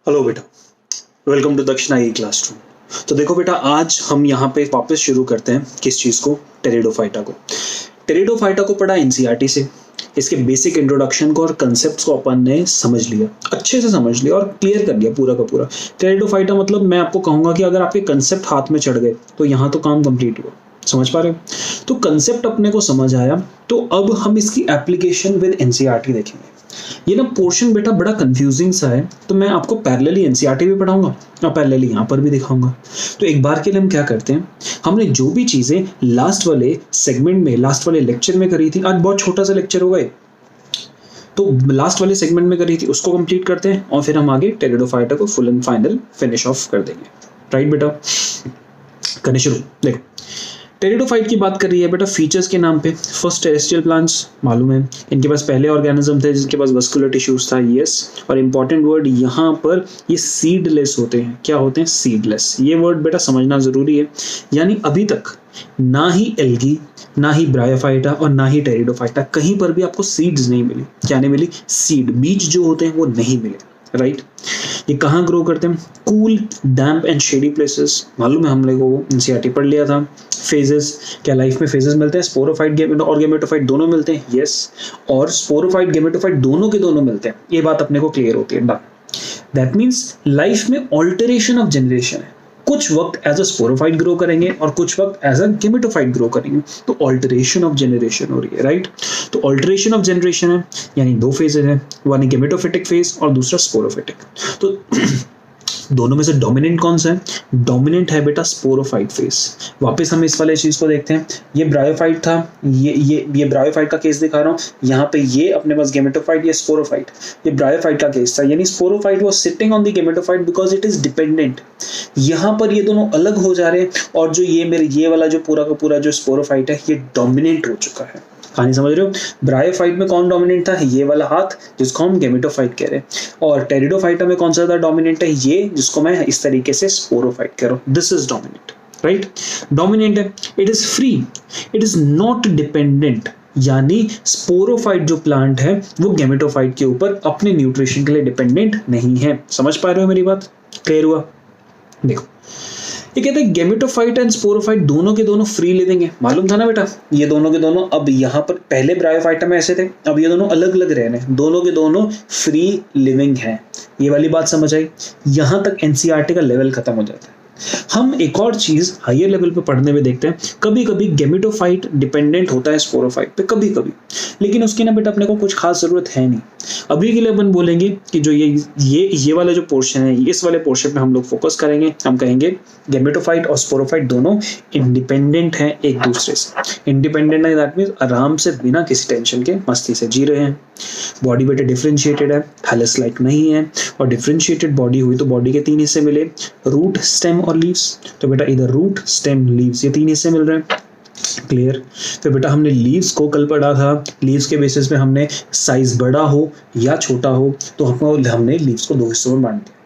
Hello बेटा, welcome to दक्षिणा ई classroom. तो देखो बेटा, आज हम यहाँ पे वापस शुरू करते हैं किस चीज़ को, टेरिडोफाइटा को। टेरिडोफाइटा को पढ़ा एनसीईआरटी से, इसके बेसिक इंट्रोडक्शन को और कंसेप्ट्स को अपन ने समझ लिया, अच्छे से समझ लिया और क्लियर कर लिया पूरा का पूरा। टेरिडोफाइटा मतलब मैं आपको कहूँगा कि अगर आपके कंसेप्ट हाथ में चढ़ गए तो यहाँ तो काम कंप्लीट हुआ। समझ पा रहे हो? तो कंसेप्ट अपने को समझ आया, तो अब हम इसकी एप्लीकेशन विद एनसीईआरटी देखेंगे। ये ना पोर्शन बेटा बड़ा कंफ्यूजिंग सा है, तो मैं आपको पैरेलली एनसीईआरटी भी पढ़ाऊंगा और पैरेलली यहाँ पर भी दिखाऊंगा। तो एक बार के लिए हम क्या करते हैं, हमने जो भी चीजें लास्ट वाले सेगमेंट में, लास्ट वाले लेक्चर में करी थी, आज बहुत छोटा सा लेक्चर होगा, तो लास्ट वाले सेगमेंट में करी थी उसको कंप्लीट करते हैं और फिर हम आगे टेरिडोफाइटा को full and final finish off कर देंगे। राइट बेटा, करने शुरू। देखो, टेरिडोफाइट की बात कर रही है बेटा फीचर्स के नाम पे। फर्स्ट टेरेस्ट्रियल प्लांट्स मालूम है, इनके पास पहले ऑर्गेनिज्म थे जिनके पास वस्कुलर टिश्यूज था, यस। और इंपॉर्टेंट वर्ड यहाँ पर ये सीडलेस होते हैं। क्या होते हैं? सीडलेस। ये वर्ड बेटा समझना जरूरी है, यानी अभी तक ना ही एल्गी, ना ही ब्रायोफाइटा और ना ही टेरिडोफाइटा कहीं पर भी आपको सीड्स नहीं मिली। क्या नहीं मिली? सीड, बीज जो होते हैं वो नहीं मिले। राइट, ये कहाँ ग्रो करते हैं? Cool, damp and shady places. मालूम है हम लोगों को, एनसीईआरटी पढ़ लिया था। फेजेस, क्या लाइफ में फेजेस मिलते हैं? स्पोरोफाइट और गेमेटोफाइट दोनों मिलते हैं, यस। और स्पोरोफाइट गेमेटोफाइट दोनों के दोनों मिलते हैं, ये बात अपने को क्लियर होती है। दैट मीन्स लाइफ में ऑल्टरेशन ऑफ जनरेशन है। कुछ वक्त एज अ स्पोरोफाइट ग्रो करेंगे और कुछ वक्त एज अ गेमेटोफाइट ग्रो करेंगे, तो ऑल्टरेशन ऑफ जनरेशन हो रही है। राइट, तो ऑल्टरेशन ऑफ जनरेशन है, यानी दो फेजेस है, वन गेमेटोफिटिक फेज और दूसरा स्पोरोफिटिक। तो दोनों में से डोमिनेंट कौन सा है? डोमिनेंट है बेटा स्पोरोफाइट फेज। वापस हम इस वाले चीज को देखते हैं, ये ब्रायोफाइट था, ये ब्रायोफाइट का केस दिखा रहा हूँ। यहाँ पे ये अपने पास गेमेटोफाइट, ये स्पोरोफाइट। ये ब्रायोफाइट का केस था, यानी sporophyte was sitting on the gametophyte because it is dependent. यहाँ पर ये दोनों अलग हो जा रहे हैं और जो ये वाला जो पूरा का पूरा जो स्पोरोफाइट है ये डोमिनेंट हो चुका है। कहानी समझ रहे हो? ब्रायोफाइट में कौन डोमिनेंट था? ये वाला हाथ जिसको हम गेमेटोफाइट कह रहे हैं। और टेरिडोफाइटा में कौन सा ज्यादा डोमिनेंट है? ये जिसको मैं इस तरीके से स्पोरोफाइट कह रहा हूं। This is dominant. Right, dominant है, it is free, it is not dependent. यानी स्पोरोफाइट जो प्लांट है वो गेमेटोफाइट के ऊपर अपने न्यूट्रिशन के लिए डिपेंडेंट नहीं है। समझ पा रहे हो मेरी बात? क्लियर हुआ? देखो, ये कहते हैं गेमेटोफाइट एंड स्पोरोफाइट दोनों के दोनों फ्री लिविंग है। मालूम था ना बेटा, ये दोनों के दोनों अब यहाँ पर पहले ब्रायोफाइटा में ऐसे थे, अब ये दोनों अलग अलग रह रहे हैं, दोनों के दोनों फ्री लिविंग हैं। ये वाली बात समझ आई? यहाँ तक एनसीईआरटी का लेवल खत्म हो जाता है। हम एक और चीज हायर लेवल पे पढ़ने में देखते हैं, कभी कभी गेमेटोफाइट डिपेंडेंट होता है स्पोरोफाइट पे, कभी कभी, लेकिन उसकी ना बेटा अपने को कुछ खास जरूरत है नहीं। अभी के लिए अपन बोलेंगे कि जो ये वाला जो पोर्शन है, इस वाले पोर्शन में हम लोग फोकस करेंगे। हम कहेंगे गेमेटोफाइट और स्पोरोफाइट दोनों इंडिपेंडेंट हैं एक दूसरे से। इंडिपेंडेंट है दैट मींस आराम से बिना किसी टेंशन के मस्ती से जी रहे हैं। बॉडी बेटा डिफरेंशिएटेड है, थैलस लाइक नहीं है। और डिफरेंशिएटेड बॉडी हुई तो बॉडी के तीन हिस्से मिले, रूट, स्टेम और लीव्स। तो बेटा इधर रूट, स्टेम, लीव्स, ये तीन हिस्से मिल रहे हैं। क्लियर? तो बेटा हमने लीव्स को कल पढ़ा था, लीव्स के बेसिस पे हमने साइज बड़ा हो या छोटा हो तो हमने लीव्स को दो हिस्सों में बांट दिया।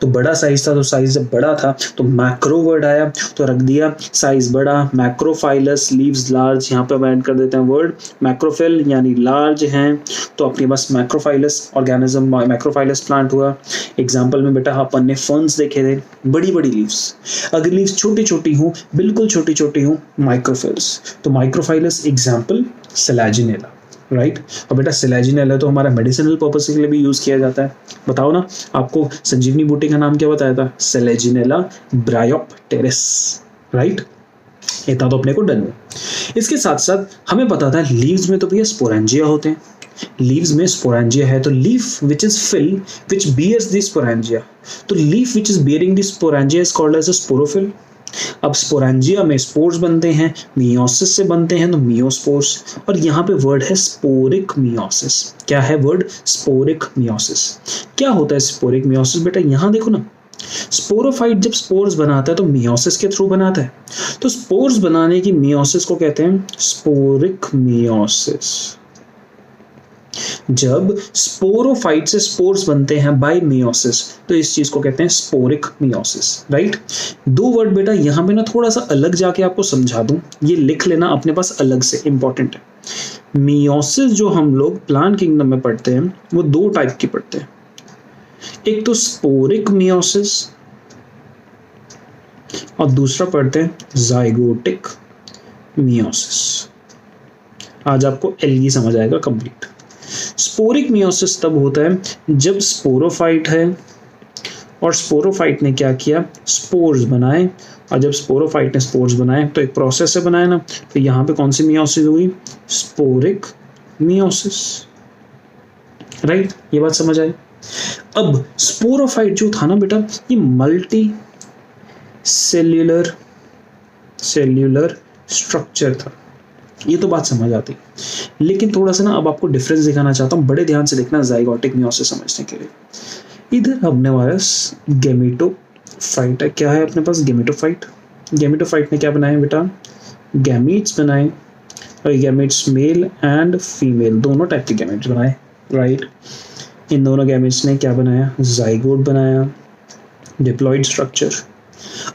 तो बड़ा साइज था तो साइज जब बड़ा था तो मैक्रो वर्ड आया तो रख दिया साइज बड़ा, मैक्रोफाइलस, लीव्स लार्ज। यहाँ पे ऐड कर देते हैं वर्ड मैक्रोफिल, यानी लार्ज हैं, तो अपने पास मैक्रोफाइलस ऑर्गेनिज्म, मैक्रोफाइलस प्लांट हुआ। एग्जाम्पल में बेटा अपन ने फर्न्स देखे थे, बड़ी बड़ी लीव्स। अगर लीव्स छोटी छोटी हूँ, बिल्कुल छोटी छोटी हूँ, माइक्रोफिल्स। तो माइक्रोफाइलस एग्जाम्पल सेलेजिनेला। राइट, और बेटा सेलेजिनेला तो हमारा मेडिसिनल पर्पस के लिए भी यूज किया जाता है। बताओ ना, आपको संजीवनी बूटी का नाम क्या बताया था? सेलेजिनेला ब्रायोप्टेरिस। राइट, इतना तो अपने को डन है। इसके साथ साथ हमें पता था लीव्स में तो भैया स्पोरेंजिया होते हैं। लीव्स में स्पोरेंजिया है तो leaf which is fill which bears the sporangia, तो leaf which is bearing the sporangia is called as a sporophyll. अब स्पोरेंजिया में स्पोर्स बनते हैं, मियोसिस से बनते हैं तो मियोस्पोर्स। और यहाँ पे वर्ड है स्पोरिक मियोसिस। क्या है वर्ड? Sporic meiosis. क्या होता है स्पोरिक मियोसिस? बेटा यहाँ देखो ना, स्पोरोफाइट जब स्पोर्स बनाता है तो मियोसिस के थ्रू बनाता है, तो स्पोर्स बनाने की मियोसिस को कहते हैं स्पोरिक मियोसिस। जब स्पोरोफाइट से स्पोर्स बनते हैं बाय मियोसिस तो इस चीज को कहते हैं स्पोरिक मियोसिस। राइट, दो वर्ड बेटा यहाँ पे ना थोड़ा सा अलग जाके आपको समझा दूं, ये लिख लेना अपने पास अलग से, इंपॉर्टेंट है। मियोसिस जो हम लोग प्लांट किंगडम में पढ़ते हैं वो दो टाइप की पढ़ते हैं। एक तो स्पोरिक मियोसिस और दूसरा पढ़ते हैं जाइगोटिक मियोसिस। आज आपको एल्गी समझ आएगा कंप्लीट। स्पोरिक मियोसिस तब होता है जब स्पोरोफाइट है और स्पोरोफाइट ने क्या किया, स्पोर्स बनाए, और जब स्पोरोफाइट ने स्पोर्स बनाए तो एक प्रोसेस से बनाया ना, तो यहाँ पे कौन सी मियोसिस हुई, स्पोरिक मियोसिस, राइट। ये बात समझ आए। अब स्पोरोफाइट जो था ना बेटा, ये मल्टी सेल्यूलर स्ट्रक्चर था, ये तो बात समझ आती। लेकिन थोड़ा सा ना अब आपको डिफरेंस दिखाना चाहता हूँ, बड़े ध्यान से देखना जाइगोटिक मियोसिस समझने के लिए। इधर हमने पास गेमेटोफाइट है, क्या है अपने पास, गेमेटोफाइट। गेमेटोफाइट ने क्या बनाया बेटा, गैमीट्स बनाए, और गैमीट्स मेल एंड फीमेल दोनों टाइप के गैमीट्स बनाए, राइट। इन दोनों गैमीट्स ने क्या बनाया, जाइगोट बनाया, डिप्लॉइड स्ट्रक्चर।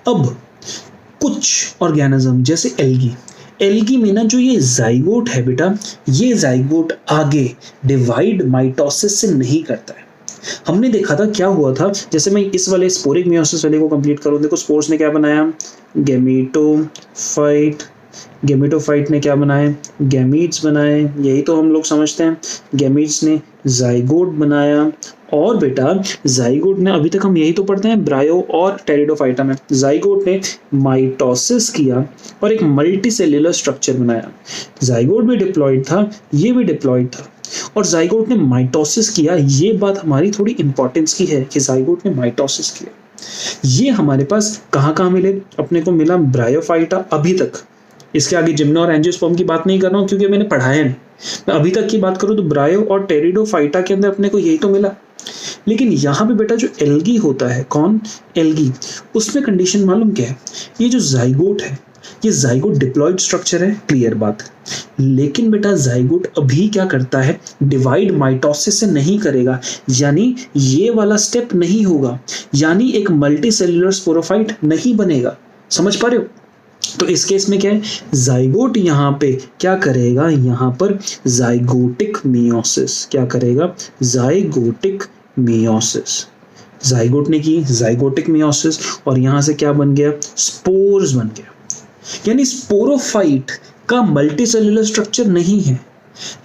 अब कुछ ऑर्गेनिज्म जैसे एल्गी में ना जो ये जाइगोट है बेटा, ये जाइगोट आगे डिवाइड माइटोसिस से नहीं करता है। हमने देखा था क्या हुआ था, जैसे मैं इस वाले स्पोरिक मियोसिस वाले को कंप्लीट करूं, देखो स्पोर्स ने क्या बनाया, गेमेटोफाइट। गेमेटोफाइट ने क्या बनाए, गैमीट्स बनाए, यही तो हम लोग समझते हैं। गैमीट्स ने जाइगोट बनाया, और बेटा जाइगोट ने, अभी तक हम यही तो पढ़ते हैं ब्रायो और टेरिडोफाइटा में, जाइगोट ने माइटोसिस किया और एक मल्टी सेल्यूलर स्ट्रक्चर बनाया। जाइगोट भी डिप्लॉइड था, ये भी डिप्लॉइड था, और जाइगोट ने माइटोसिस किया। ये बात हमारी थोड़ी इंपॉर्टेंस की है कि जाइगोट ने माइटोसिस किया। ये हमारे पास कहाँ मिले, अपने को मिला ब्रायोफाइटा अभी तक। इसके आगे जिम्नो और एंजियोस्पर्म की बात नहीं कर रहा हूँ क्योंकि मैंने पढ़ाया नहीं, मैं अभी तक की बात करूँ तो ब्रायो और टेरिडोफाइटा के अंदर अपने को यही तो मिला। लेकिन यहाँ पे बेटा जो एल्गी होता है, कौन, एल्गी, उसमें कंडीशन मालूम क्या है, ये जो जाइगोट है, ये जाइगोट डिप्लॉइड स्ट्रक्चर है, क्लियर बात। लेकिन बेटा जाइगोट अभी क्या करता है, डिवाइड माइटोसिस से नहीं करेगा, यानी ये वाला स्टेप नहीं होगा, यानी एक मल्टी सेल्यूलर स्पोरोफाइट नहीं बनेगा। समझ पा रहे हो? तो इस केस में क्या है, जाइगोट यहाँ पे क्या करेगा, यहाँ पर जाइगोटिक मियोसिस, क्या करेगा, जाइगोटिक मियोसिस। जाइगोट ने की जाइगोटिक मियोसिस, और यहाँ से क्या बन गया, स्पोर्स बन गया। यानी स्पोरोफाइट का मल्टी सेल्यूलर स्ट्रक्चर नहीं है।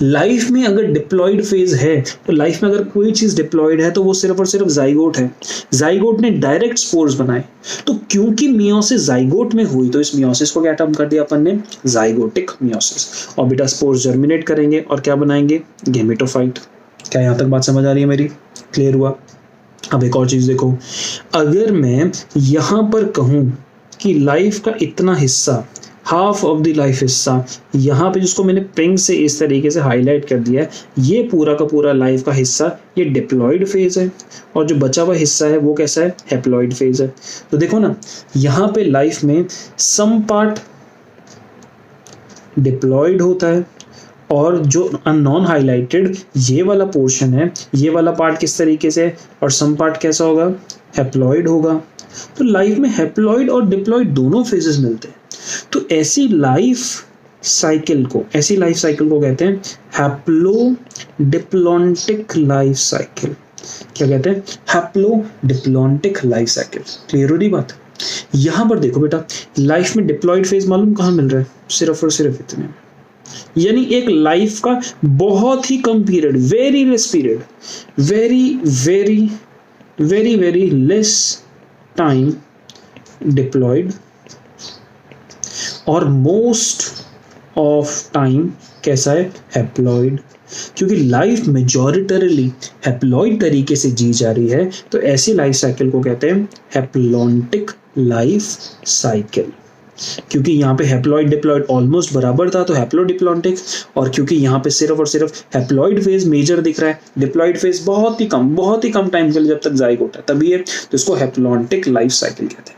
लाइफ में अगर डिप्लॉइड फेज है, तो लाइफ में अगर कोई चीज डिप्लॉइड है तो वो सिर्फ और सिर्फ जाइगोट है। जाइगोट ने डायरेक्ट स्पोर्स बनाए, तो क्योंकि मियोसिस जाइगोट में हुई तो इस मियोसिस को क्या टर्म कर दिया अपन ने, जाइगोटिक मियोसिस। और बेटा स्पोर्स जर्मिनेट करेंगे और क्या बनाएंगे, गेमेटोफाइट। क्या यहाँ तक बात समझ आ रही है मेरी, क्लियर हुआ? अब एक और चीज देखो, अगर मैं यहाँ पर कहूँ कि लाइफ का इतना हिस्सा, हाफ ऑफ द लाइफ हिस्सा, यहाँ पे जिसको मैंने पिंक से इस तरीके से हाईलाइट कर दिया है, ये पूरा का पूरा लाइफ का हिस्सा ये डिप्लॉइड फेज है, और जो बचा हुआ हिस्सा है वो कैसा है, हैप्लॉइड फेज है। तो देखो ना, यहाँ पे लाइफ में सम पार्ट डिप्लॉइड होता है, और जो नॉन हाईलाइटेड ये वाला पोर्शन है, ये वाला पार्ट किस तरीके से, और सम पार्ट कैसा होगा, हैप्लॉइड होगा। तो लाइफ में हैप्लॉइड और डिप्लॉइड दोनों फेजेस मिलते हैं। तो ऐसी लाइफ साइकिल को कहते हैं हैप्लोडिप्लॉन्टिक लाइफ साइकिल। क्या कहते हैं, हैप्लोडिप्लॉन्टिक लाइफ साइकिल। क्लियर हो रही बात? यहां पर देखो बेटा, लाइफ में डिप्लॉइड फेज मालूम कहां मिल रहा है, सिर्फ और सिर्फ इतने, यानी एक लाइफ का बहुत ही कम period, very less period, very less time diploid, और मोस्ट ऑफ टाइम कैसा है, हैप्लॉइड। क्योंकि लाइफ मेजॉरिटरली हैप्लॉइड तरीके से जी जा रही है, तो ऐसी लाइफ साइकिल को कहते हैं हैप्लॉन्टिक लाइफ साइकिल। क्योंकि यहाँ पे हैप्लॉइड डिप्लॉइड ऑलमोस्ट बराबर था, तो हैप्लोडिप्लॉन्टिक, और क्योंकि यहाँ पे सिर्फ और सिर्फ हैप्लॉइड फेज मेजर दिख रहा है, डिप्लॉइड फेज बहुत ही कम टाइम के लिए जब तक जाइगोट है तभी है, तो इसको हैप्लॉन्टिक लाइफ साइकिल कहते हैं।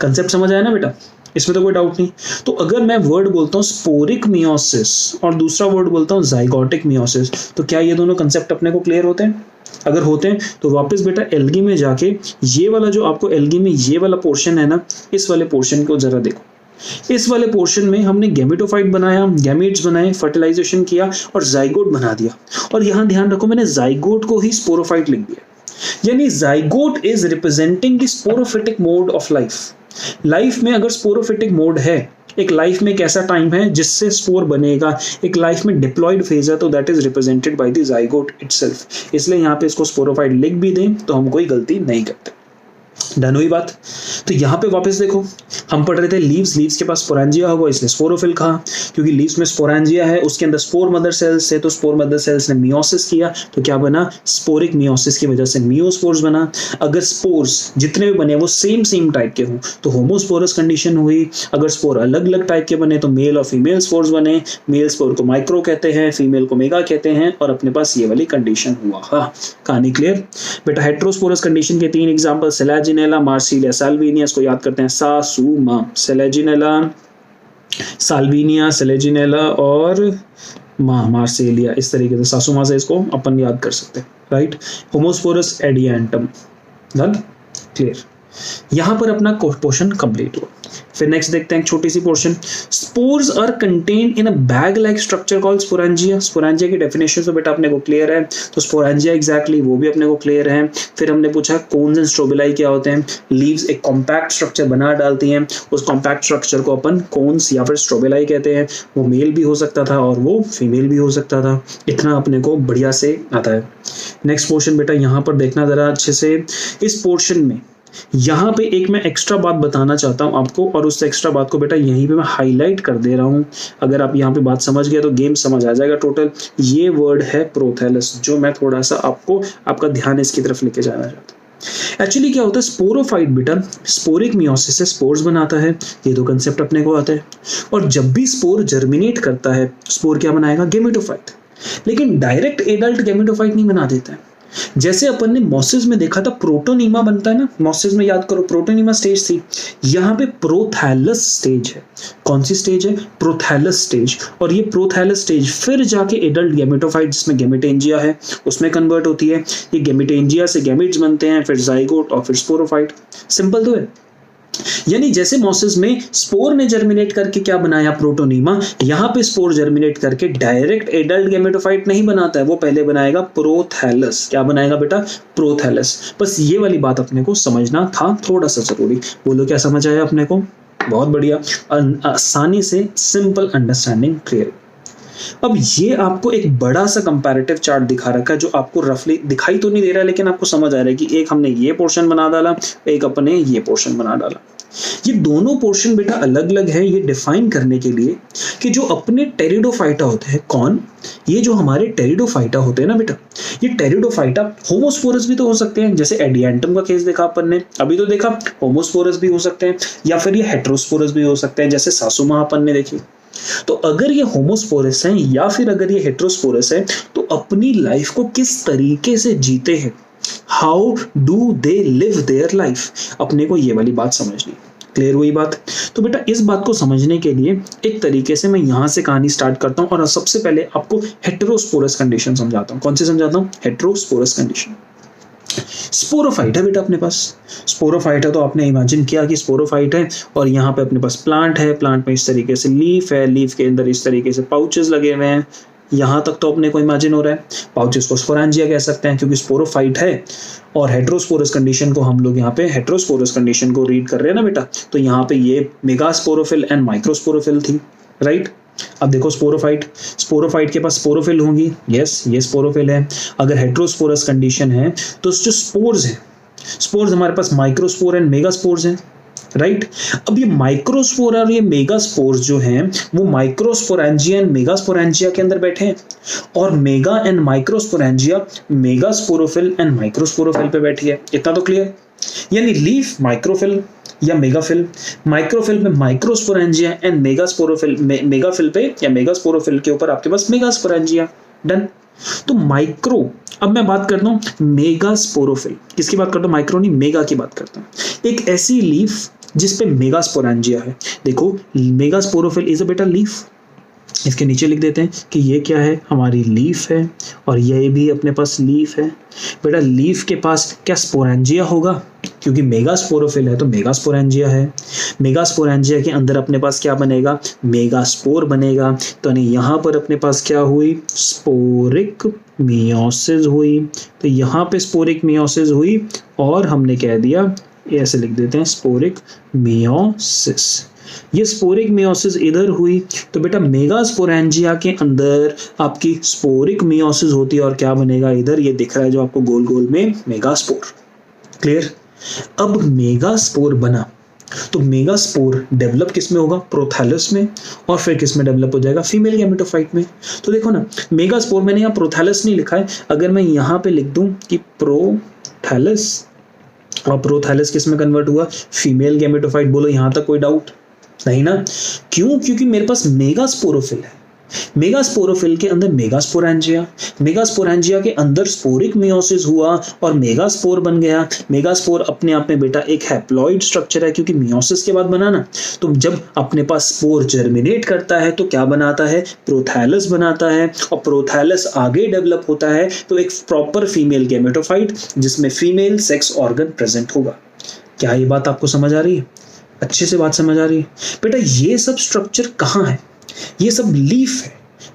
कंसेप्ट समझ आया ना बेटा, इसमें तो कोई डाउट नहीं। तो अगर मैं वर्ड बोलता हूँ स्पोरिक मियोसिस और दूसरा वर्ड बोलता हूँ जाइगोटिक मियोसिस, तो क्या ये दोनों कंसेप्ट अपने को क्लियर होते हैं? अगर होते हैं तो वापस बेटा एल्गी में जाके ये वाला जो आपको एल्गी में ये वाला पोर्शन है ना, इस वाले पोर्शन को जरा देखो। इस वाले पोर्शन में हमने गैमेटोफाइट बनाया, गैमेट्स बनाए, फर्टिलाइजेशन किया और जाइगोट बना दिया। और यहाँ ध्यान रखो, मैंने जाइगोट को ही स्पोरोफाइट लिख दिया। यानी zygote is representing the sporophytic mode of life. Life में अगर स्पोरोफिटिक मोड है, एक लाइफ में एक ऐसा टाइम है जिससे स्पोर बनेगा, एक लाइफ में डिप्लॉयड फेज है, तो that is represented by the zygote itself. इसलिए यहाँ पे इसको स्पोरोफाइट लिख भी दें तो हम कोई गलती नहीं करते। डन हुई बात। तो यहाँ पे वापस देखो, हम पढ़ रहे थे लीव्स, लीव्स के पास स्पोरेंजिया होगा इसलिए स्पोरोफिल कहा, क्योंकि लीव्स में स्पोरेंजिया है, उसके अंदर स्पोर मदर सेल्स है, तो स्पोर मदर सेल्स ने मियोसिस किया तो क्या बना, स्पोरिक मियोसिस की वजह से मियोस्पोर्स बना। अगर स्पोर्स जितने भी बने वो सेम टाइप के हों तो होमोस्पोरस कंडीशन हुई। अगर स्पोर अलग अलग टाइप के बने तो मेल और फीमेल स्पोर्स बने। मेल स्पोर को माइक्रो कहते हैं, फीमेल को मेगा कहते हैं, और अपने पास ये वाली कंडीशन हुआ। हाँ, कहानी क्लियर बेटा। हेट्रोस्पोरस कंडीशन के 3 एग्जांपल, सेलेजिनेला, मार्सिलिया, साल्विनिया, इसको याद करते हैं सासुमा। सेलेजिनेला, साल्विनिया, सेलेजिनेला और मार्सिलिया, इस तरीके से सासुमा से इसको अपन याद कर सकते हैं, right. Homosporous Adiantum, done, clear. यहां पर अपना पोर्शन कंप्लीट हुआ। फिर नेक्स्ट देखते हैं एक छोटी सी portion, spores are contained in a bag like structure called sporangia. Sporangia की डेफिनेशन तो बेटा अपने को क्लियर है, तो स्पोरेंजिया एग्जैक्टली वो भी अपने को क्लियर है। फिर हमने पूछा कोन्स एंड स्ट्रोबिलाई क्या होते हैं। लीव्स एक कॉम्पैक्ट स्ट्रक्चर बना डालती हैं, उस कॉम्पैक्ट स्ट्रक्चर को अपन कोन्स या फिर स्ट्रोबिलाई कहते हैं। वो मेल भी हो सकता था और वो फीमेल भी हो सकता था, इतना अपने को बढ़िया से आता है। नेक्स्ट पोर्शन बेटा यहाँ पर देखना जरा अच्छे से। इस पोर्शन में यहाँ पे एक मैं एक्स्ट्रा बात बताना चाहता हूँ आपको, और उस एक्स्ट्रा बात को बेटा यहीं पे मैं हाईलाइट कर दे रहा हूँ। अगर आप यहाँ पे बात समझ गए तो गेम समझ आ जाएगा टोटल। ये वर्ड है प्रोथैलस, जो मैं थोड़ा सा आपका ध्यान इसकी तरफ लेके जाना चाहता हूँ। एक्चुअली क्या होता है, स्पोरोफाइट बेटा स्पोरिक मियोसिस से स्पोर्स बनाता है, ये 2 कंसेप्ट अपने को आता है। और जब भी स्पोर जर्मिनेट करता है, स्पोर क्या बनाएगा, गेमेटोफाइट। लेकिन डायरेक्ट एडल्ट गेमेटोफाइट नहीं बना देता है। जैसे अपन ने मॉसिस में देखा था प्रोटोनीमा बनता है ना, मॉसिस में याद करो प्रोटोनीमा स्टेज थी, यहाँ पे प्रोथैलस स्टेज है। कौन सी स्टेज है, प्रोथैलस स्टेज। और ये प्रोथैलस स्टेज फिर जाके एडल्ट गेमेटोफाइट जिसमें गेमेटेंजिया है उसमें कन्वर्ट होती है। ये गेमेटेंजिया से गेमेट्स बनते हैं, फिर जाइगोट और फिर स्पोरोफाइट। सिंपल तो है। यानी जैसे मॉसिस में स्पोर ने जर्मिनेट करके क्या बनाया, प्रोटोनीमा, यहाँ पे स्पोर जर्मिनेट करके डायरेक्ट एडल्ट गेमेटोफाइट नहीं बनाता है, वो पहले बनाएगा प्रोथैलस। क्या बनाएगा बेटा, प्रोथैलस। बस ये वाली बात अपने को समझना था थोड़ा सा जरूरी। बोलो क्या समझ आया अपने को, बहुत बढ़िया, आसानी से सिंपल अंडरस्टैंडिंग क्लियर। अब ये आपको एक बड़ा सा कंपैरेटिव चार्ट दिखा रखा है, जो आपको रफली दिखाई तो नहीं दे रहा है, लेकिन आपको समझ आ रहा है कि एक हमने ये पोर्शन बना डाला, एक अपने ये पोर्शन बना डाला। ये दोनों पोर्शन बेटा अलग अलग है ये डिफाइन करने के लिए कि जो अपने टेरिडोफाइटा होते हैं, कौन, ये जो हमारे टेरिडोफाइटा होते हैं ना बेटा, ये टेरिडोफाइटा होमोस्पोरस भी तो हो सकते हैं, जैसे एडिएंटम का केस देखा अपन ने अभी तो देखा, होमोस्पोरस भी हो सकते हैं, या फिर ये हेट्रोस्पोरस भी हो सकते हैं, जैसे सासुमा अपन ने देखी। तो अगर ये होमोस्पोरस हैं या फिर अगर ये हेट्रोस्पोरस है, तो अपनी लाइफ को किस तरीके से जीते हैं, how do they live their life, अपने को ये वाली बात समझनी। क्लियर हुई बात। तो बेटा इस बात को समझने के लिए एक तरीके से मैं यहाँ से कहानी स्टार्ट करता हूँ, और सबसे पहले आपको हेट्रोस्पोरस कंडीशन समझाता हूँ। कौन सी समझाता हूँ, हेट्रोस्पोरस कंडीशन। स्पोरोफाइट है बेटा अपने पास, स्पोरोफाइट है तो आपने इमेजिन किया कि स्पोरोफाइट है, और यहाँ पे अपने पास प्लांट है, प्लांट में इस तरीके से लीफ है, लीफ के अंदर इस तरीके से पाउचेस लगे हुए हैं। यहाँ तक तो अपने को इमेजिन हो रहा है। पाउचेस को स्पोरेंजिया कह सकते हैं क्योंकि स्पोरोफाइट है, और हेट्रोस्पोरस कंडीशन को हम लोग यहाँ पे हेट्रोस्पोरस कंडीशन को रीड कर रहे हैं ना बेटा, तो यहाँ पे ये मेगास्पोरोफिल एंड माइक्रोस्पोरोफिल थी, राइट। अब देखो स्पोरोफाइट के पास स्पोरोफिल होंगी, यस ये स्पोरोफिल है। अगर हेट्रोस्पोरस कंडीशन है तो जो स्पोर्स है, स्पोर्स हमारे पास माइक्रोस्पोर एंड मेगास्पोर्स हैं, राइट। अब ये माइक्रोस्पोर और ये मेगास्पोर्स जो हैं वो माइक्रोस्पोरेंजिया एंड मेगास्पोरेंजिया के अंदर बैठे हैं, और mega and microsporangia megasporophyll and microsporophyll पे बैठी है। इतना तो क्लियर। यानी लीफ माइक्रोफिल या मेगाफिल, माइक्रोफिल पे माइक्रोस्पोरेंजिया एंड मेगास्पोरोफिल, मेगाफिल पे या मेगास्पोरोफिल के ऊपर आपके पास मेगास्पोरेंजिया। डन। तो माइक्रो, अब मैं बात करता हूँ मेगास्पोरोफिल, किसकी बात करता हूँ, माइक्रो नहीं मेगा की बात करता हूँ। एक ऐसी लीफ जिसपे मेगास्पोरेंजिया है। देखो मेगास्पोरोफिल इज अ बेटा लीफ, इसके नीचे लिख देते हैं कि ये क्या है, हमारी लीफ है, और ये भी अपने पास लीफ है। बेटा लीफ के पास क्या स्पोरेंजिया होगा, क्योंकि मेगास्पोरोफिल है तो मेगास्पोरेंजिया है। मेगास्पोरेंजिया के अंदर अपने पास क्या बनेगा, मेगास्पोर बनेगा। तो यहाँ पर अपने पास क्या हुई, स्पोरिक मियोसिस हुई। तो यहाँ पे स्पोरिक मियोसिस हुई और हमने कह दिया, ऐसे लिख देते हैं, स्पोरिक मियोसिस। ये स्पोरिक मियोसिस इधर हुई तो बेटा मेगास्पोरेंजिया के अंदर आपकी स्पोरिक मियोसिस होती है और क्या बनेगा, इधर ये दिख रहा है जो आपको गोल गोल में, मेगास्पोर। क्लियर। अब मेगास्पोर बना तो मेगास्पोर डेवलप किस में होगा, प्रोथैलस में, और फिर किस में डेवलप हो जाएगा, फीमेल गैमेटोफाइट में। तो देखो ना, मेगास्पोर मैंने यहाँ प्रोथैलस नहीं लिखा है, अगर मैं यहाँ पे लिख दूं कि प्रोथैलस, और प्रोथैलस किस में कन्वर्ट हुआ, फीमेल गैमेटोफाइट। बोलो यहाँ तक कोई डाउट नहीं ना? क्यों? क्योंकि मेरे पास मेगास्पोरोफिल है, मेगास्पोरोफिल के अंदर मेगास्पोरेंजिया, मेगास्पोरेंजिया के अंदर स्पोरिक मियोसिस हुआ और मेगास्पोर बन गया। मेगास्पोर अपने आप में बेटा एक हैप्लॉइड स्ट्रक्चर है, क्योंकि मियोसिस के बाद बना ना, तो जब अपने पास स्पोर जर्मिनेट करता है तो क्या बनाता है, प्रोथैलस बनाता है, और प्रोथैलस आगे डेवलप होता है तो एक प्रॉपर फीमेल गैमेटोफाइट जिसमें फीमेल सेक्स ऑर्गन प्रेजेंट होगा। क्या ये बात आपको समझ आ रही है? अच्छे से बात समझ आ रही है बेटा? ये सब स्ट्रक्चर कहाँ है, ये सब लीफ है,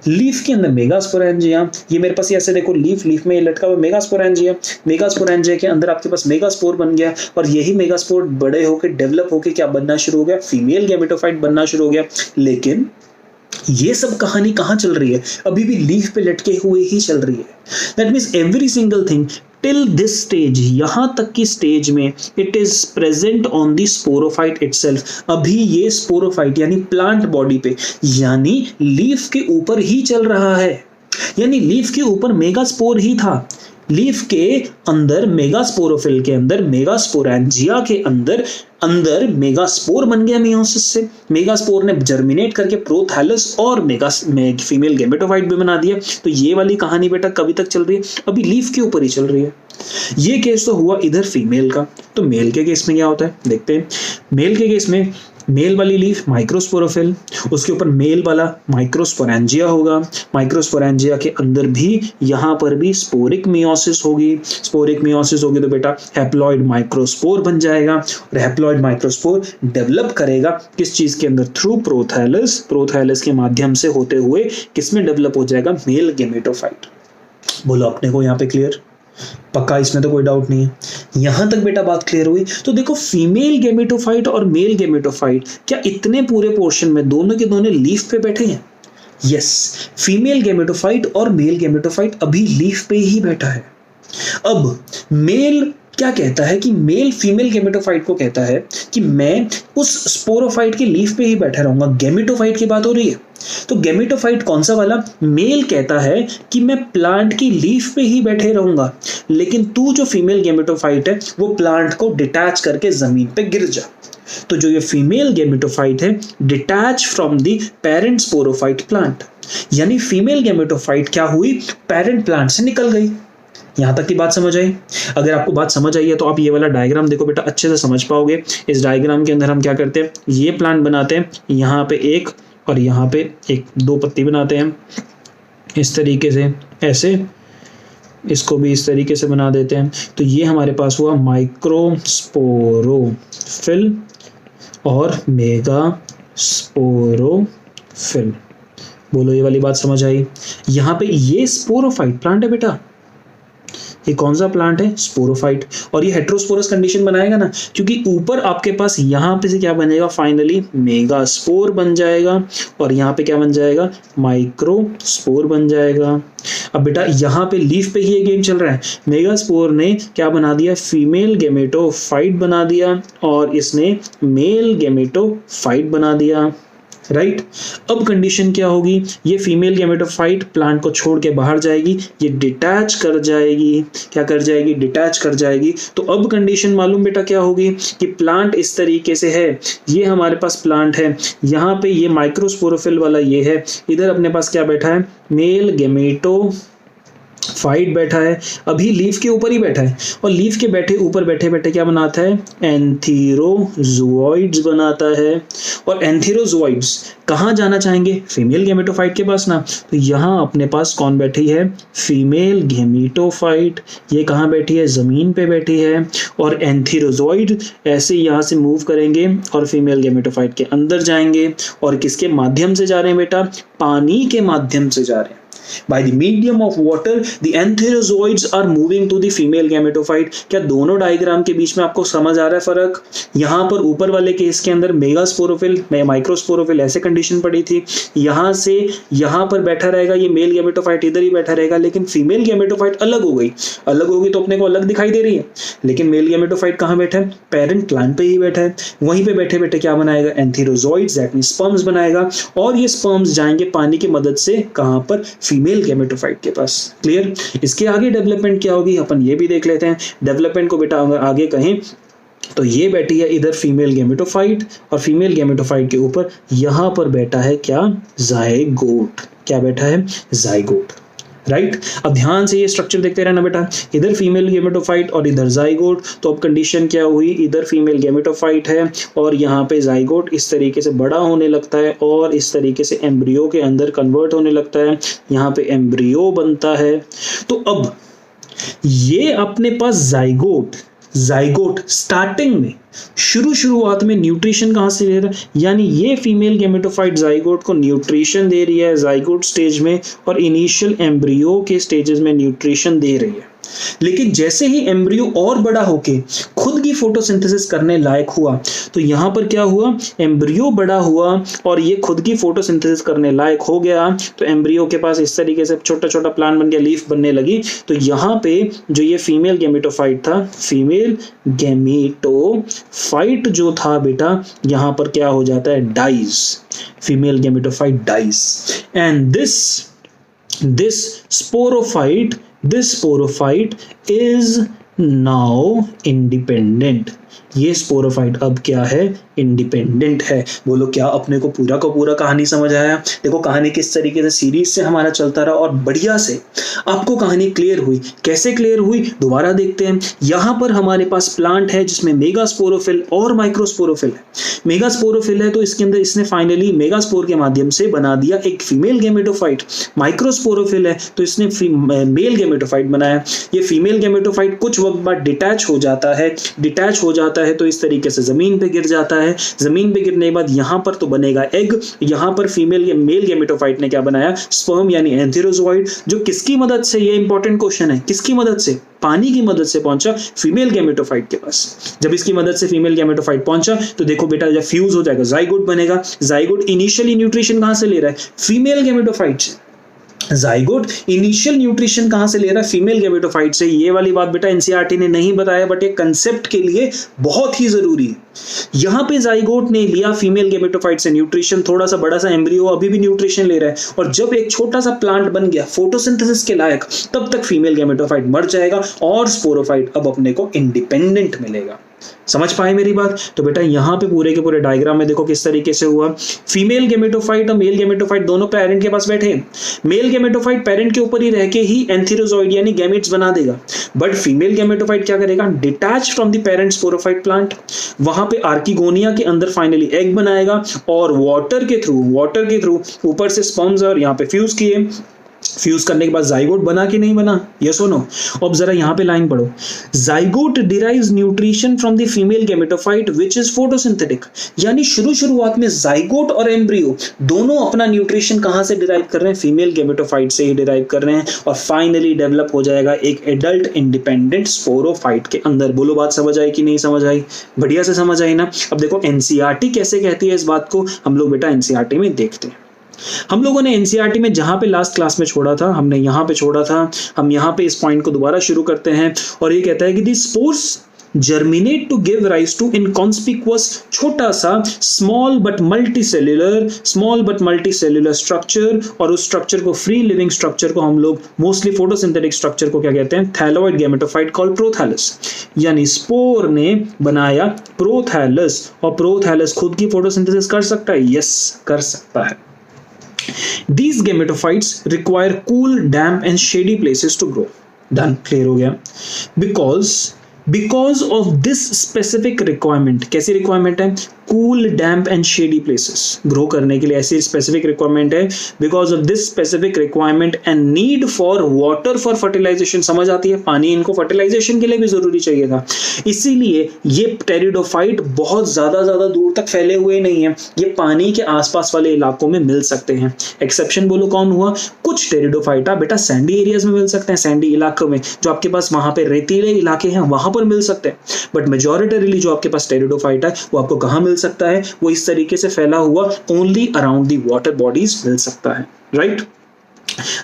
लीफ के अंदर मेगास्पोरेंजिया, ये मेरे पास ऐसे देखो लीफ में ये लटका हुआ मेगास्पोरेंजिया, मेगास्पोरेंजिया के अंदर आपके पास मेगास्पोर बन गया और यही मेगास्पोर बड़े होकर डेवलप होकर क्या बनना शुरू हो गया, फीमेल गैमेटोफाइट बनना शुरू हो गया। लेकिन ये सब कहानी कहाँ चल रही है, अभी भी लीफ पे लटके हुए ही चल रही है। That means every single thing till this stage, यहां तक की स्टेज में it is present on the sporophyte itself. अभी ये स्पोरोफाइट यानी प्लांट बॉडी पे, यानी लीफ के ऊपर ही चल रहा है, यानी लीफ के ऊपर मेगास्पोर ही था। लीफ के अंदर मेगास्पोरोफिल के अंदर मेगास्पोरेंजिया के अंदर मेगास्पोर बन गया मियोसिस से। मेगास्पोर ने जर्मिनेट करके प्रोथैलस और फीमेल गैमेटोफाइट भी बना दिया। तो ये वाली कहानी बेटा कभी तक चल रही है, अभी लीफ के ऊपर ही चल रही है। ये केस तो हुआ इधर फीमेल का, तो मेल के केस में क्या होता है देखते हैं। मेल के केस में मेल वाली लीफ माइक्रोस्पोरोफिल, उसके ऊपर मेल वाला माइक्रोस्पोरेंजिया होगा। माइक्रोस्पोरेंजिया के अंदर भी यहाँ पर भी स्पोरिक मियोसिस होगी। स्पोरिक मियोसिस होगी तो बेटा हैप्लॉइड माइक्रोस्पोर बन जाएगा और हैप्लॉइड माइक्रोस्पोर डेवलप करेगा किस चीज के अंदर, थ्रू प्रोथैलस। प्रोथैलस के माध्यम से होते हुए किसमें डेवलप हो जाएगा, मेल गैमेटोफाइट। बोलो अपने को यहाँ पे क्लियर? पक्का, इसमें तो कोई डाउट नहीं है। यहां तक बेटा बात क्लियर हुई? तो देखो फीमेल गैमेटोफाइट और मेल गैमेटोफाइट क्या इतने पूरे पोर्शन में दोनों के दोनों लीफ पे बैठे हैं? यस, फीमेल गैमेटोफाइट और मेल गैमेटोफाइट अभी लीफ पे ही बैठा है। अब मेल क्या कहता है कि मेल फीमेल गैमेटोफाइट को कहता है कि मैं उस स्पोरोफाइट के लीफ पे ही बैठा रहूंगा। गैमेटोफाइट की बात हो रही है, तो गैमेटोफाइट कौन सा वाला, मेल कहता है कि मैं प्लांट की लीफ पे ही बैठे रहूंगा, लेकिन तू जो फीमेल गैमेटोफाइट है वो प्लांट को डिटैच करके जमीन पे गिर जा। तो जो ये फीमेल गैमेटोफाइट है detach from the parent sporophyte plant, यानी फीमेल गैमेटोफाइट क्या हुई, पेरेंट प्लांट से निकल गई। यहां तक की बात समझ आई? अगर आपको बात समझ आई है तो आप ये वाला डायग्राम देखो बेटा, अच्छे से समझ पाओगे। इस डायग्राम के अंदर हम क्या करते हैं, ये प्लांट बनाते हैं, यहाँ पे एक और यहाँ पे एक, दो पत्ती बनाते हैं इस तरीके से, ऐसे इसको भी इस तरीके से बना देते हैं। तो ये हमारे पास हुआ माइक्रोस्पोरोफिल और मेगास्पोरोफिल। बोलो ये वाली बात समझ आई? यहाँ पे ये स्पोरोफाइट प्लांट है बेटा, ये कौन सा प्लांट है, स्पोरोफाइट, और ये हेट्रोस्पोरस कंडीशन बनाएगा ना, क्योंकि ऊपर आपके पास यहाँ पे से क्या बनेगा, फाइनली मेगास्पोर बन जाएगा और यहाँ पे क्या बन जाएगा, माइक्रोस्पोर बन जाएगा। अब बेटा यहाँ पे लीफ पे ही ये गेम चल रहा है। मेगास्पोर ने क्या बना दिया, फीमेल गैमेटोफाइट बना दिया और इसने मेल गैमेटोफाइट बना दिया, राइट। अब कंडीशन क्या होगी, ये फीमेल गैमेटोफाइट प्लांट को छोड़ के बाहर जाएगी, ये डिटैच कर जाएगी, क्या कर जाएगी, डिटैच कर जाएगी। तो अब कंडीशन मालूम बेटा क्या होगी कि प्लांट इस तरीके से है, ये हमारे पास प्लांट है, यहाँ पे ये माइक्रोस्पोरोफिल वाला ये है, इधर अपने पास क्या बैठा है, मेल फाइट बैठा है, अभी लीफ के ऊपर ही बैठा है, और लीफ के ऊपर बैठे बैठे क्या बनाता है, एंथीरोजोइड्स बनाता है। और एंथीरोजोइड्स कहाँ जाना चाहेंगे, फीमेल गेमेटोफाइट के पास ना। तो यहाँ अपने पास कौन बैठी है, फीमेल गेमेटोफाइट। ये कहाँ बैठी है, जमीन पे बैठी है। और एंथीरोजोइड ऐसे यहाँ से मूव करेंगे और फीमेल गेमेटोफाइट के अंदर जाएंगे। और किसके माध्यम से जा रहे हैं बेटा, पानी के माध्यम से जा रहे हैं। By the medium of water, the antherozoids are moving to the female gametophyte। क्या दोनों डायग्राम के बीच में आपको समझ आ रहा है फर्क? यहाँ पर ऊपर वाले केस के अंदर मेगास्पोरोफिल माइक्रोस्पोरोफिल ऐसे कंडीशन पड़ी थी, यहाँ से यहाँ पर बैठा रहेगा ये मेल गेमेटोफाइट, इधर ही बैठा रहेगा। लेकिन फीमेल गेमेटोफाइट अलग हो गई, अलग होगी तो अपने को अलग दिखाई दे रही है। लेकिन मेल गेमेटोफाइट कहाँ बैठा है, पेरेंट प्लांट पे ही बैठा है। वहीं पे बैठे बैठे क्या बनाएगा, एंथीरोजोइड्स दैट मींस स्पर्म्स बनाएगा। और ये स्पर्म्स जाएंगे पानी की मदद से कहाँ पर, फीमेल गेमेटोफाइट के पास। क्लियर? इसके आगे डेवलपमेंट क्या होगी अपन ये भी देख लेते हैं। डेवलपमेंट को बेटा आगे कहें तो ये बैठी है इधर फीमेल गेमेटोफाइट, और फीमेल गेमेटोफाइट के ऊपर यहाँ पर बैठा है क्या, जाइगोट। क्या बैठा है, जाइगोट। राइट? अब ध्यान से ये स्ट्रक्चर देखते रहना बेटा, इधर फीमेल गेमेटोफाइट और इधर जाइगोट। तो अब कंडीशन क्या हुई, इधर फीमेल गेमेटोफाइट है और यहाँ पे जाइगोट इस तरीके से बड़ा होने लगता है और इस तरीके से एम्ब्रियो के अंदर कन्वर्ट होने लगता है। यहाँ पे एम्ब्रियो बनता है। तो अब ये अपने पास जाइगोट स्टार्टिंग में शुरुआत में न्यूट्रिशन कहाँ से ले रहा है, यानी ये फीमेल गेमेटोफाइट जाइगोट को न्यूट्रिशन दे रही है जाइगोट स्टेज में, और इनिशियल एम्ब्रियो के स्टेजेस में न्यूट्रिशन दे रही है। लेकिन जैसे ही एम्ब्रियो और बड़ा होके खुद की फोटोसिंथेसिस करने लायक हुआ, तो यहाँ पर क्या हुआ, एम्ब्रियो बड़ा हुआ और ये खुद की फोटोसिंथेसिस करने लायक हो गया। तो एम्ब्रियो के पास इस तरीके से छोटा छोटा प्लांट बन गया, लीफ बनने लगी। तो यहाँ पे जो ये फीमेल गेमेटोफाइट था, फीमेल गेमेटोफाइट जो था बेटा, यहाँ पर क्या हो जाता है, dies. Female gametophyte dies and this sporophyte is now independent। ये स्पोरोफाइट अब क्या है, इंडिपेंडेंट है। बोलो क्या अपने को पूरा का पूरा कहानी समझ आया? देखो कहानी किस तरीके से सीरीज से हमारा चलता रहा और बढ़िया से आपको कहानी क्लियर हुई। कैसे क्लियर हुई, दोबारा देखते हैं। यहाँ पर हमारे पास प्लांट है जिसमें मेगास्पोरोफिल और माइक्रोस्पोरोफिल है। मेगास्पोरोफिल है तो इसके अंदर इसने फाइनली मेगास्पोर के माध्यम से बना दिया एक फीमेल गेमेटोफाइट। माइक्रोस्पोरोफिल है तो इसने मेल गेमेटोफाइट बनाया। ये फीमेल गेमेटोफाइट कुछ वक्त बाद डिटैच हो जाता है तो इस तरीके से जमीन पे गिर जाता है। जमीन पे गिरने के बाद यहाँ पर तो बनेगा एग। यहाँ पर मेल गेमेटोफाइट ने क्या बनाया, स्पर्म यानी एंथीरोजोइड, जो किसकी मदद से, ये इंपॉर्टेंट क्वेश्चन है, किसकी मदद से, पानी की मदद से पहुंचा फीमेल गेमेटोफाइट के पास। जब इसकी मदद से फीमेल गेमेटोफाइट पहुंचा तो देखो बेटा जब फ्यूज हो जाएगा जाइगोट बनेगा। जाइगोट इनिशियली न्यूट्रिशन कहां से ले रहा है, फीमेल गेमेटोफाइट से। जाइगोट इनिशियल न्यूट्रिशन कहां से ले रहा है, फीमेल गेमेटोफाइट से। ये वाली बात बेटा एनसीईआरटी ने नहीं बताया, बट ये कंसेप्ट के लिए बहुत ही जरूरी है। यहां पे जाइगोट ने लिया फीमेल गेमेटोफाइट से न्यूट्रिशन, थोड़ा सा बड़ा सा एम्ब्रियो अभी भी न्यूट्रिशन ले रहा है, और जब एक छोटा सा प्लांट बन गया फोटोसिंथेसिस के लायक, तब तक फीमेल गेमेटोफाइट मर जाएगा और स्पोरोफाइट अब अपने को इंडिपेंडेंट मिलेगा। समझ पाए मेरी बात? तो बेटा यहाँ पे पूरे के पूरे डायग्राम में देखो किस तरीके से हुआ। फीमेल गेमेटोफाइट और मेल गेमेटोफाइट दोनों पेरेंट के पास बैठे। मेल गेमेटोफाइट पेरेंट के ऊपर ही रह के ही एंथीरोजोइड यानी गैमेट्स बना देगा, बट फीमेल गेमेटोफाइट क्या करेगा, detach from the parent sporophyte plant, वहां पे आर्किगोनिया के अंदर फाइनली एग बनाएगा और वाटर के थ्रू ऊपर से स्पर्म्स और यहाँ पे फ्यूज किए। फ्यूज करने के बाद जाइगोट बना कि नहीं बना, यस और नो? अब जरा यहाँ पे लाइन पढ़ो, zygote derives nutrition from the female gametophyte which is photosynthetic. यानी शुरुआत में जाइगोट और एम्ब्रियो दोनों अपना न्यूट्रिशन कहां से डिराइव कर रहे हैं, फीमेल गेमेटोफाइट से ही डिराइव कर रहे हैं, और फाइनली डेवलप हो जाएगा एक एडल्ट इंडिपेंडेंट स्पोरोफाइट के अंदर। बोलो बात समझ आई कि नहीं समझ आई? बढ़िया से समझ आई ना? अब देखो एनसीईआरटी कैसे कहती है इस बात को, हम लोग बेटा एनसीईआरटी में देखते हैं। हम लोगों ने एनसीईआरटी में जहां पे लास्ट क्लास में छोड़ा था, हमने यहां पे छोड़ा था, हम यहां पे इस पॉइंट को दोबारा शुरू करते हैं। और ये कहता है कि the spores germinate to give rise to inconspicuous, छोटा सा small but multicellular structure, और उस स्ट्रक्चर को, फ्री लिविंग स्ट्रक्चर को हम लोग मोस्टली फोटोसिंथेटिक स्ट्रक्चर को क्या कहते हैं, थैलोइड गेमेटोफाइट कॉल्ड प्रोथैलस। यानी स्पोर ने बनाया प्रोथैलस, और प्रोथैलस खुद की फोटोसिंथेसिस कर सकता है, यस कर सकता है। These gametophytes require cool, damp and shady places to grow. Done, clear हो गया. Because of this specific requirement, कैसी requirement है? Cool, damp and shady places. Grow करने के लिए ऐसी specific requirement है. Because of this specific requirement and need for water for fertilization, समझ आती है? पानी इनको fertilization के लिए भी जरूरी चाहिए था. इसीलिए ये टेरिडोफाइट बहुत ज़्यादा दूर तक फैले हुए नहीं है. ये पानी के आसपास वाले इलाकों में मिल सकते हैं. एक्सेप्शन बोलो कौन हुआ? कुछ टेरिडोफाइटा बेटा सैंडी एरियाज में मिल सकते हैं, सैंडी इलाकों में जो आपके पास वहां पे रेतीले इलाके हैं वहां पर मिल सकते हैं. बट मेजॉरिटरीली जो आपके पास टेरिडोफाइटा है वो आपको कहां मिल सकता है? वो इस तरीके से फैला हुआ only around the water bodies मिल सकता है. Right.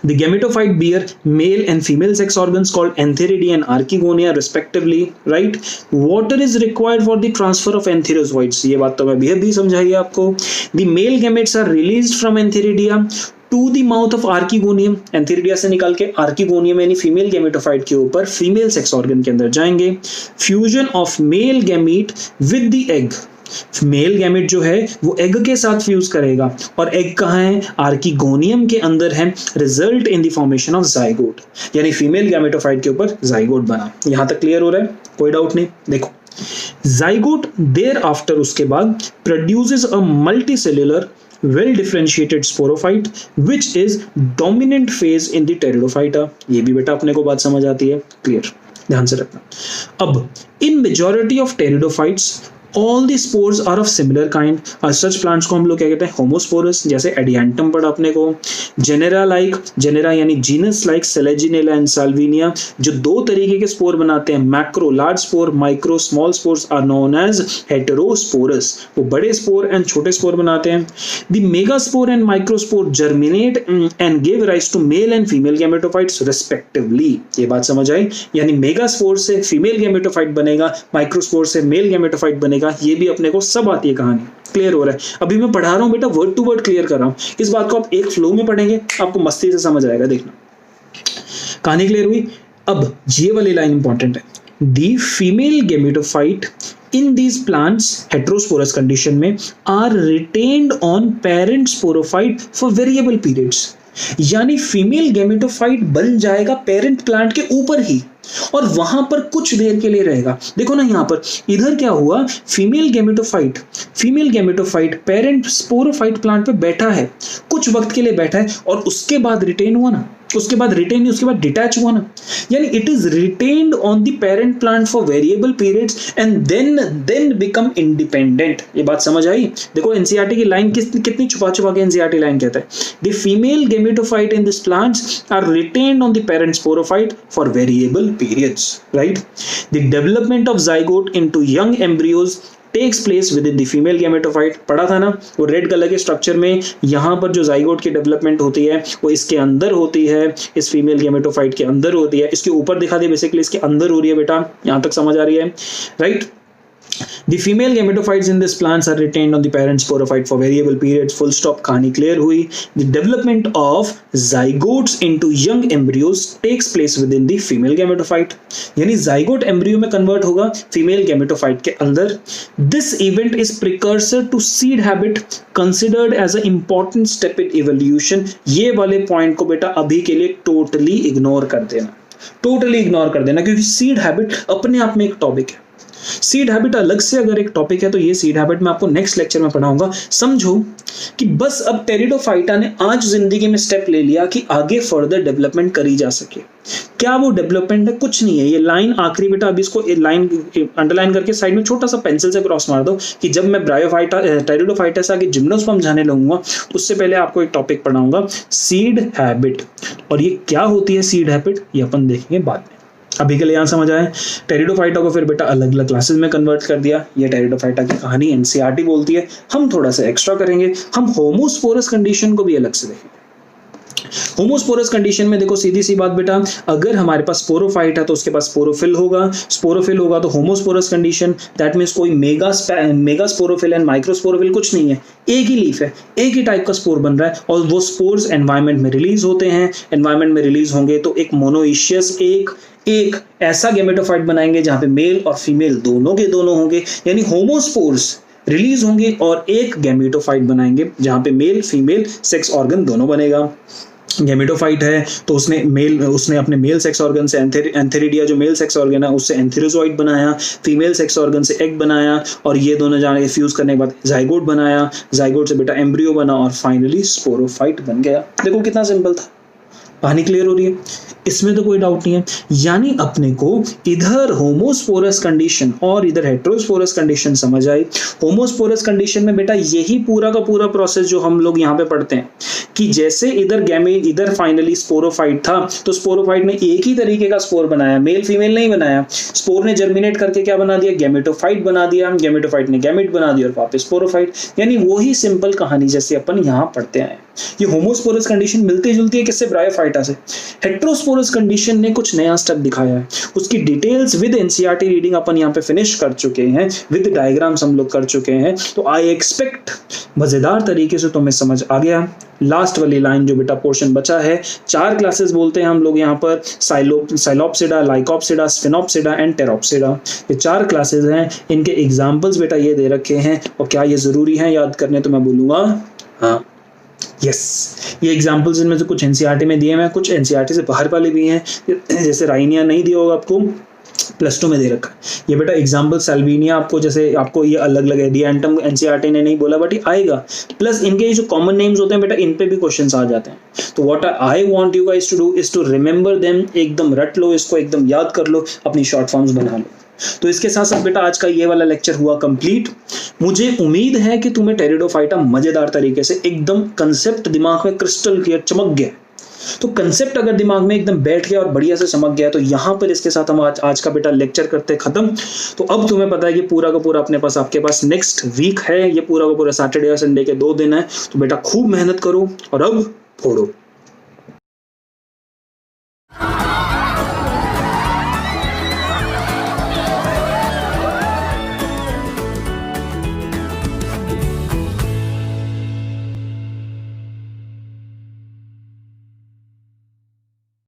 The gametophyte bear male and female sex organs called antheridia and archegonia respectively. Right? Water is required for the transfer of antherozoids. ये बात तो मैं भी समझाई आपको. The male gametes are released from antheridia to the mouth of archegonium. Antheridia से निकाल के archegonium यानी फीमेल गेमेटोफाइट के ऊपर फीमेल सेक्स ऑर्गन के अंदर जाएंगे. Fusion of male gamete with the egg. Male gamete जो है वो एग के साथ फ्यूज करेगा और एग कहाँ है? आर्कीगोनियम के अंदर है. Result in the formation of zygote, यानी फीमेल गैमेटोफाइट के ऊपर जाइगोट बना. यहां तक क्लियर हो रहा है? कोई डाउट नहीं. देखो जाइगोट देयर आफ्टर उसके बाद produces a multicellular well differentiated sporophyte which is dominant phase in the pteridophyta. ये भी बेटा अपने को बात समझ आती है. क्लियर, ध्यान से रखना. अब in majority of pteridophytes all the spores are of similar kind. as such plants को हम लोग क्या कहते हैं? होमोस्पोरस. जैसे एडियांटम पढ़ा अपने को. जेनेरा यानी genus like Selaginella and Salvinia जो दो तरीके के स्पोर बनाते हैं, macro large spore, micro small spores are known as heterosporous. वो बड़े स्पोर एंड छोटे स्पोर बनाते हैं. The megaspore and microspore germinate and give rise to male and female gametophytes respectively. ये बात समझ आई? यानी मेगास्पोर से फीमेल गैमेटोफाइट बनेगा, माइक्रोस्पोर से मेल गैमेटोफाइट बनेगा. ये भी अपने को सब आती है कहानी. क्लियर हो रहा है? अभी मैं पढ़ा रहा हूं बेटा, वर्ड टू वर्ड क्लियर कर रहा हूं. इस बात को आप एक फ्लो में पढ़ेंगे, आपको मस्ती से समझ आएगा. देखना, कहानी क्लियर हुई? अब ये वाली लाइन इंपॉर्टेंट है. The female gametophyte in these plants heterosporous condition में are retained on parent sporophyte for variable periods. यानी फीमेल गैमेटोफाइट बन जाएगा पेरेंट प्लांट के ऊपर ही और वहां पर कुछ देर के लिए रहेगा. देखो ना यहाँ पर इधर क्या हुआ? Female gametophyte parent sporophyte plant पे बैठा है, कुछ वक्त के लिए बैठा है और उसके बाद रिटेन हुआ ना, उसके बाद डिटैच हुआ ना. यानी it is retained on the parent plant for variable periods and then become independent. ये बात समझ आई? देखो एनसीईआरटी की लाइन कितनी छुपा के एनसीईआरटी लाइन कहता है the female gametophyte in this plants are retained on the parent sporophyte for variable periods. Right? The development of zygote into young embryos takes place within the female gametophyte. पढ़ा था ना वो red colour के structure में. यहाँ पर जो zygote की डेवलपमेंट होती है वो इसके अंदर होती है, इस फीमेल गैमेटोफाइट के अंदर होती है. इसके ऊपर दिखा दे बेसिकली इसके अंदर हो रही है बेटा. यहाँ तक समझ आ रही है? Right. The female gametophytes in these plants are retained on the parent sporophyte for variable periods. Full stop. कहानी क्लियर हुई? The development of zygotes into young embryos takes place within the female gametophyte. यानी zygote embryo में convert होगा female gametophyte के अंदर. This event is precursor to seed habit, considered as an important step in evolution. ये वाले point को बेटा अभी के लिए टोटली इग्नोर कर देना, क्योंकि सीड हैबिट अपने आप में एक टॉपिक है. सीड हैबिट अलग से अगर एक टॉपिक है तो ये सीड हैबिट मैं आपको नेक्स्ट लेक्चर में पढ़ाऊंगा. समझो कि बस अब टेरिडोफाइटा ने आज जिंदगी में स्टेप ले लिया कि आगे फर्दर डेवलपमेंट करी जा सके. क्या वो डेवलपमेंट है? कुछ नहीं है. ये लाइन आखिरी बेटा अभी इसको लाइन अंडरलाइन करके साइड में छोटा सा पेंसिल से क्रॉस मार दो कि जब मैं टेरिडोफाइटा से आगे जिम्नोस्पर्म जाने लगूंगा उससे पहले आपको एक टॉपिक पढ़ाऊंगा, सीड हैबिट. और ये क्या होती है सीड हैबिट ये अपन देखेंगे बाद में. अभी के लिए यहाँ समझ आए? टेरिडोफाइटा को फिर बेटा अलग अलग क्लासेस में कन्वर्ट कर दिया. ये टेरिडोफाइटा की कहानी एनसीईआरटी बोलती है. हम थोड़ा सा एक्स्ट्रा करेंगे, हम होमोस्पोरस कंडीशन को भी अलग से देखेंगे. होमोस्पोरस कंडीशन में देखो सीधी सी बात बेटा, अगर हमारे पास स्पोरोफाइट है तो उसके पास स्पोरोफिल होगा तो होमोस्पोरस कंडीशन. दैट मीन्स कोई मेगा स्पोरोफिल एंड माइक्रोस्पोरोफिल कुछ नहीं है, एक ही लीफ है, एक ही टाइप का स्पोर बन रहा है और वो स्पोर्स एनवायरमेंट में रिलीज होते हैं. एनवायरमेंट में रिलीज होंगे तो एक मोनोइशियस एक ऐसा गैमेटोफाइट बनाएंगे जहां पे मेल और फीमेल दोनों के दोनों होंगे. यानी होमोस्पोर्स रिलीज होंगे और एक गैमेटोफाइट बनाएंगे जहां पे मेल फीमेल सेक्स ऑर्गन दोनों बनेगा। गैमेटोफाइट है तो उसने अपने मेल सेक्स ऑर्गन से एंथेरिडिया जो मेल सेक्स ऑर्गन है उससे एंथेरोजोइड बनाया, फीमेल सेक्स ऑर्गन से एग बनाया और ये दोनों जाने फ्यूज करने के बाद जाइगोट बनाया, जाइगोट से बेटा एम्ब्रियो बना और फाइनली स्पोरोफाइट बन गया। देखो कितना सिंपल था। कहानी क्लियर हो रही है, इसमें तो कोई डाउट नहीं है। यानी अपने को इधर होमोस्पोरस कंडीशन और इधर हेटेरोस्पोरस कंडीशन समझ आई। होमोस्पोरस कंडीशन में बेटा यही पूरा का पूरा प्रोसेस जो हम लोग यहाँ पे पढ़ते हैं कि जैसे इधर फाइनली स्पोरोफाइट था तो स्पोरोफाइट ने एक ही तरीके का स्पोर बनाया, मेल फीमेल नहीं बनाया। स्पोर ने जर्मिनेट करके क्या बना दिया, गैमेटोफाइट बना दिया, गैमेटोफाइट ने गैमेट बना दिया और वापस स्पोरोफाइट। यानी वही सिंपल कहानी जैसे अपन यहाँ पढ़ते आए। ये होमोस्पोरस कंडीशन मिलती जुलती है किससे, ब्रायोफाइटा से। हेटेरोस्पोरस कंडीशन ने कुछ नया स्टेप दिखाया है, उसकी डिटेल्स विद एनसीईआरटी रीडिंग अपन यहाँ पे फिनिश कर चुके हैं, विद डायग्राम्स हम लोग कर चुके हैं। तो आई एक्सपेक्ट मजेदार तरीके से तुम्हें समझ आ गया। लास्ट वाली लाइन जो बेटा पोर्शन बचा है, 4 क्लासेस बोलते हैं हम लोग यहाँ पर, साइलोप्सिडा, लाइकोप्सिडा, स्फिनोप्सिडा एंड टेरोप्सिडा। ये 4 क्लासेस हैं, इनके एग्जाम्पल्स बेटा ये दे रखे हैं। और क्या ये जरूरी है याद करने, तो मैं बोलूंगा हाँ, यस। ये एग्जाम्पल्स इनमें से कुछ एनसीईआरटी में दिए हैं, कुछ एनसीईआरटी से बाहर वाले भी हैं। जैसे राइनिया नहीं दिया होगा आपको, +2 में दे रखा है। ये बेटा एग्जाम्पल सैल्विनिया आपको, जैसे आपको ये अलग लगे, डिएंटम एनसीईआरटी ने नहीं बोला बट ये आएगा। प्लस इनके जो कॉमन नेम्स होते हैं बेटा इन पे भी क्वेश्चंस आ जाते हैं। तो what I want you guys to do is to remember them, एकदम रट लो इसको, एकदम याद कर लो, अपनी शॉर्ट फॉर्म्स बना लो। तो इसके साथ साथ बेटा आज का ये वाला लेक्चर हुआ कंप्लीट। मुझे उम्मीद है कि तुम्हें टेरिडोफाइटा मजेदार तरीके से एकदम कंसेप्ट दिमाग में क्रिस्टल क्लियर चमक गया। तो कंसेप्ट अगर दिमाग में एकदम बैठ गया और बढ़िया से चमक गया तो यहाँ पर इसके साथ हम आज का बेटा लेक्चर करते खत्म। तो अब तुम्हें पता है कि पूरा का पूरा आपके पास नेक्स्ट वीक है, ये पूरा का पूरा सैटरडे और संडे के 2 दिन है। तो बेटा खूब मेहनत करो और अब फोड़ो।